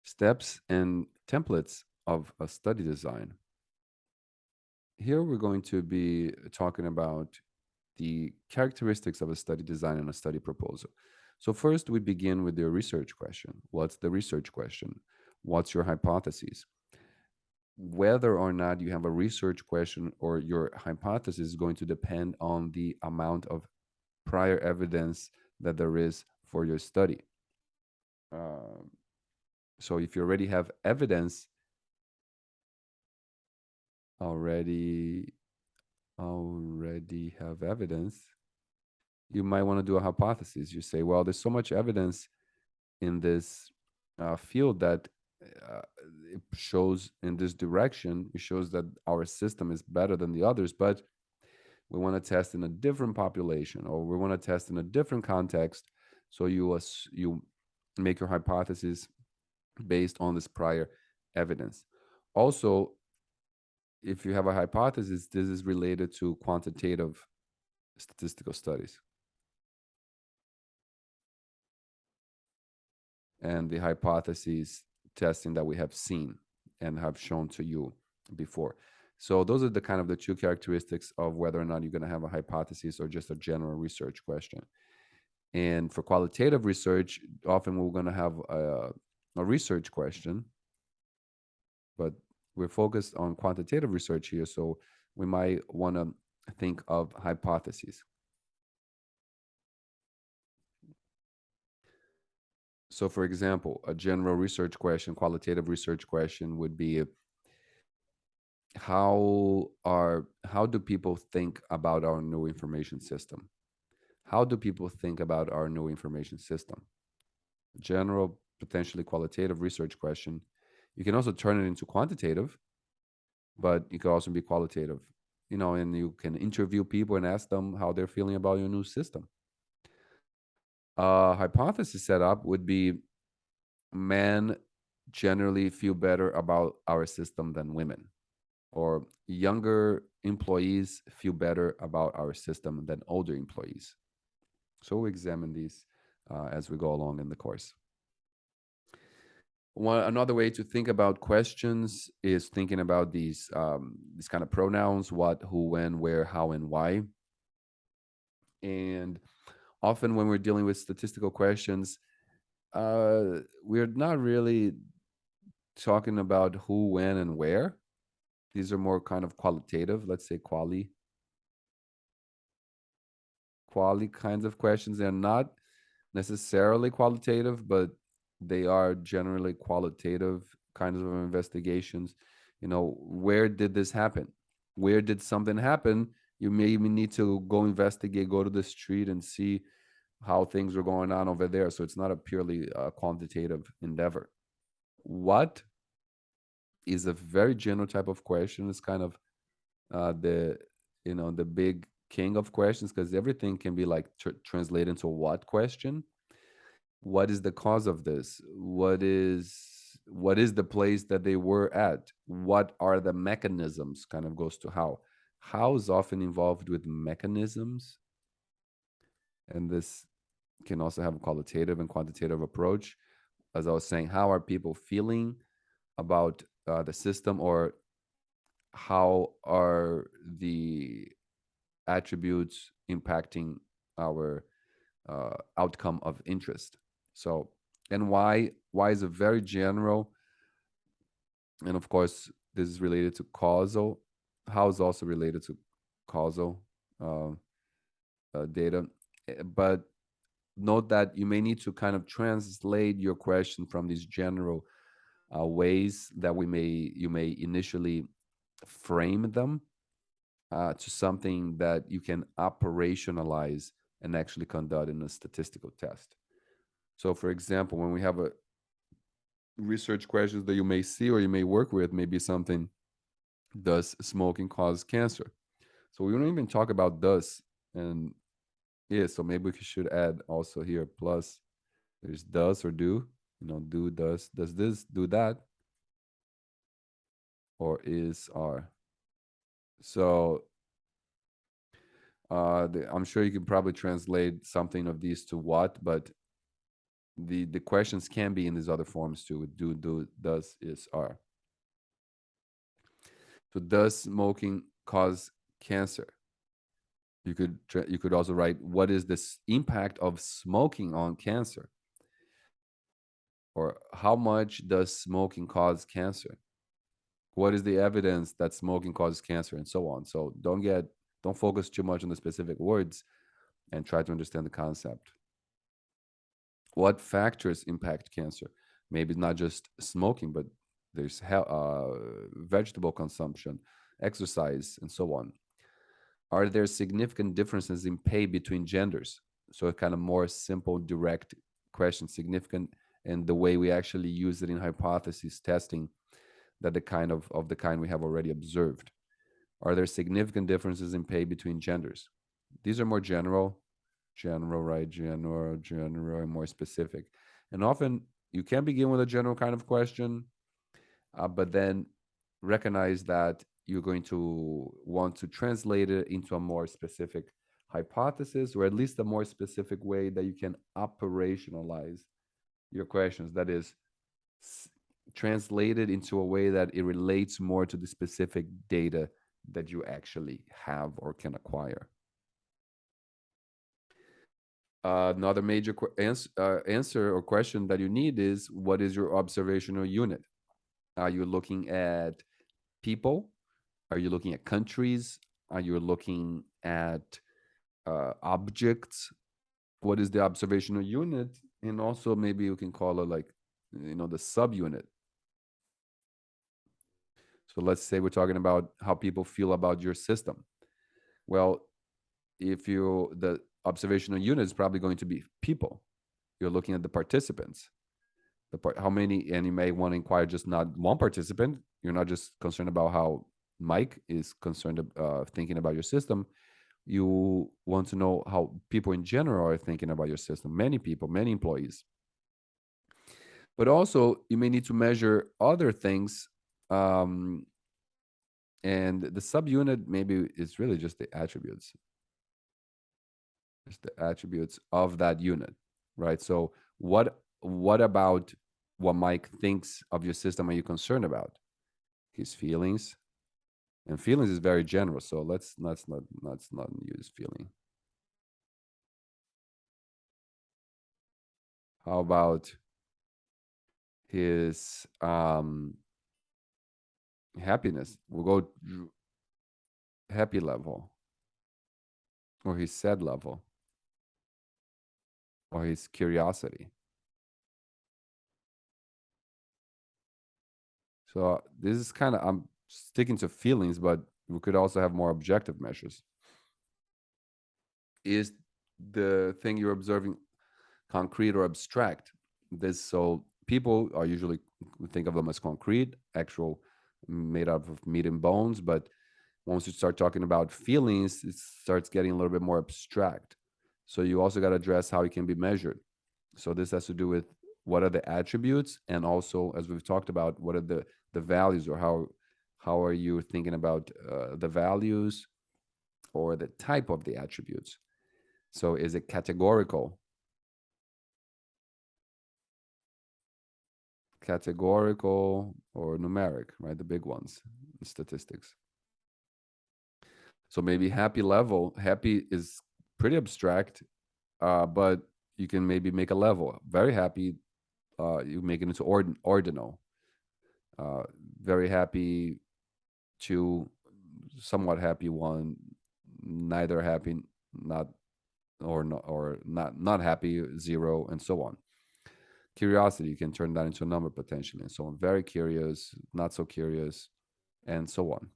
Steps and templates of a study design. Here we're going to be talking about the characteristics of a study design and a study proposal. So first we begin with the research question. What's the research question? What's your hypothesis? Whether or not you have a research question or your hypothesis is going to depend on the amount of prior evidence that there is for your study. Um, so if you already have evidence, already already have evidence, you might want to do a hypothesis. You say, well, there's so much evidence in this field that uh, it shows in this direction. It shows that our system is better than the others, but we want to test in a different population, or we want to test in a different context. So you make your hypothesis based on this prior evidence. Also, if you have a hypothesis, this is related to quantitative statistical studies and the hypotheses testing that we have seen and have shown to you before. So those are the kind of the two characteristics of whether or not you're going to have a hypothesis or just a general research question. And for qualitative research, often we're going to have a research question, but we're focused on quantitative research here. So we might want to think of hypotheses. So for example, a general research question, qualitative research question would be how do people think about our new information system? How do people think about our new information system? General, potentially qualitative research question. You can also turn it into quantitative, but it could also be qualitative. And you can interview people and ask them how they're feeling about your new system. Hypothesis setup would be men generally feel better about our system than women, or younger employees feel better about our system than older employees. So we examine these as we go along in the course. Another way to think about questions is thinking about these kind of pronouns: what, who, when, where, how, and why. And often when we're dealing with statistical questions, we're not really talking about who, when, and where. These are more kind of qualitative, let's say quali kinds of questions. They're not necessarily qualitative, but they are generally qualitative kinds of investigations. Where did this happen? Where did something happen? You may even need to go investigate, go to the street and see how things are going on over there. So it's not a purely quantitative endeavor. What is a very general type of question. It's kind of the big king of questions, because everything can be like translated into what question. What is the cause of this? What is the place that they were at? What are the mechanisms? Kind of goes to how is often involved with mechanisms, and this can also have a qualitative and quantitative approach. As I was saying, how are people feeling about the system, or how are the attributes impacting our outcome of interest? So, and why is a very general, and of course this is related to causal. How is also related to causal uh, data. But note that you may need to kind of translate your question from these general ways that you may initially frame them to something that you can operationalize and actually conduct in a statistical test. So, for example, when we have a research questions that you may see or you may work with, maybe something: does smoking cause cancer? So we don't even talk about does and is. So maybe we should add also here plus. There's does or do. Do, does this, do that, or is, are. So I'm sure you can probably translate something of these to what, but The questions can be in these other forms too. Do, does, is, are. So does smoking cause cancer? You could also write, what is this impact of smoking on cancer? Or how much does smoking cause cancer? What is the evidence that smoking causes cancer, and so on. So don't focus too much on the specific words, and try to understand the concept. What factors impact cancer? Maybe not just smoking, but there's vegetable consumption, exercise, and so on. Are there significant differences in pay between genders? So a kind of more simple, direct question, significant in the way we actually use it in hypothesis testing, that the kind we have already observed. Are there significant differences in pay between genders? These are more general, right? General, and more specific. And often you can begin with a general kind of question, but then recognize that you're going to want to translate it into a more specific hypothesis, or at least a more specific way that you can operationalize your questions. That is, translate it into a way that it relates more to the specific data that you actually have or can acquire. Another major answer or question that you need is, what is your observational unit? Are you looking at people? Are you looking at countries? Are you looking at objects? What is the observational unit? And also, maybe you can call it like, the subunit. So let's say we're talking about how people feel about your system. Well, if the observational unit is probably going to be people. You're looking at the participants. How many, and you may want to inquire just not one participant. You're not just concerned about how Mike is concerned, thinking about your system. You want to know how people in general are thinking about your system. Many people, many employees. But also, you may need to measure other things. And the subunit maybe is really just the attributes. Just the attributes of that unit, right? So what about what Mike thinks of your system are you concerned about? His feelings. And feelings is very general, so let's not use feeling. How about his happiness? We'll go happy level, or his sad level, or his curiosity. So this is kind of, I'm sticking to feelings, but we could also have more objective measures. Is the thing you're observing concrete or abstract? So people are usually, we think of them as concrete, actual, made up of meat and bones. But once you start talking about feelings, it starts getting a little bit more abstract. So you also got to address how it can be measured. So this has to do with what are the attributes, and also, as we've talked about, what are the values, or how are you thinking about the values or the type of the attributes. So is it categorical? Categorical or numeric, right? The big ones, statistics. So maybe happy level. Happy is pretty abstract, but you can maybe make a level. Very happy, you make it into ordinal. Very happy, to somewhat happy, one, neither happy, not, or not happy, zero, and so on. Curiosity, you can turn that into a number potentially, and so on. Very curious, not so curious, and so on.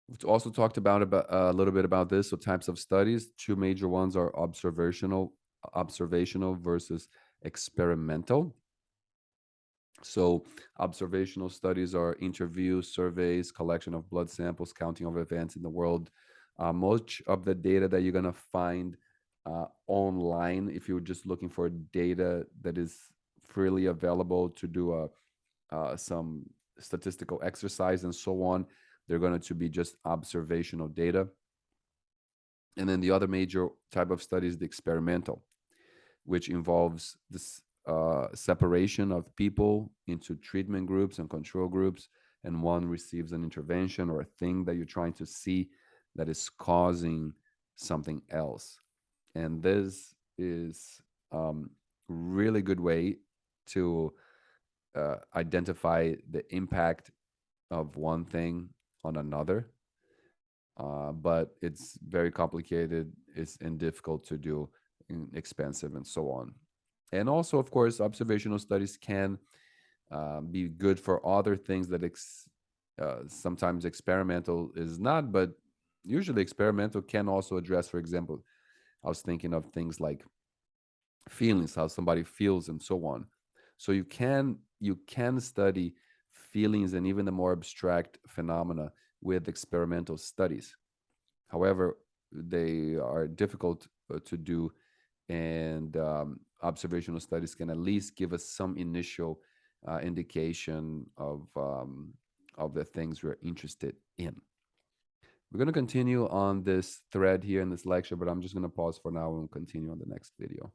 We've also talked about a little bit about this. So types of studies, two major ones are observational versus experimental. So observational studies are interviews, surveys, collection of blood samples, counting of events in the world. Much of the data that you're going to find online, if you're just looking for data that is freely available to do some statistical exercise and so on, they're going to be just observational data. And then the other major type of study is the experimental. which involves this separation of people into treatment groups and control groups, and one receives an intervention or a thing that you're trying to see that is causing something else. And this is really good way to identify the impact of one thing on another, but it's very complicated, it's and difficult to do, and expensive, and so on. And also, of course, observational studies can be good for other things that sometimes experimental is not, but usually experimental can also address. For example, I was thinking of things like feelings, how somebody feels, and so on. So you can study feelings and even the more abstract phenomena with experimental studies. However, they are difficult to do, and observational studies can at least give us some initial indication of the things we're interested in. We're going to continue on this thread here in this lecture, but I'm just going to pause for now and continue on the next video.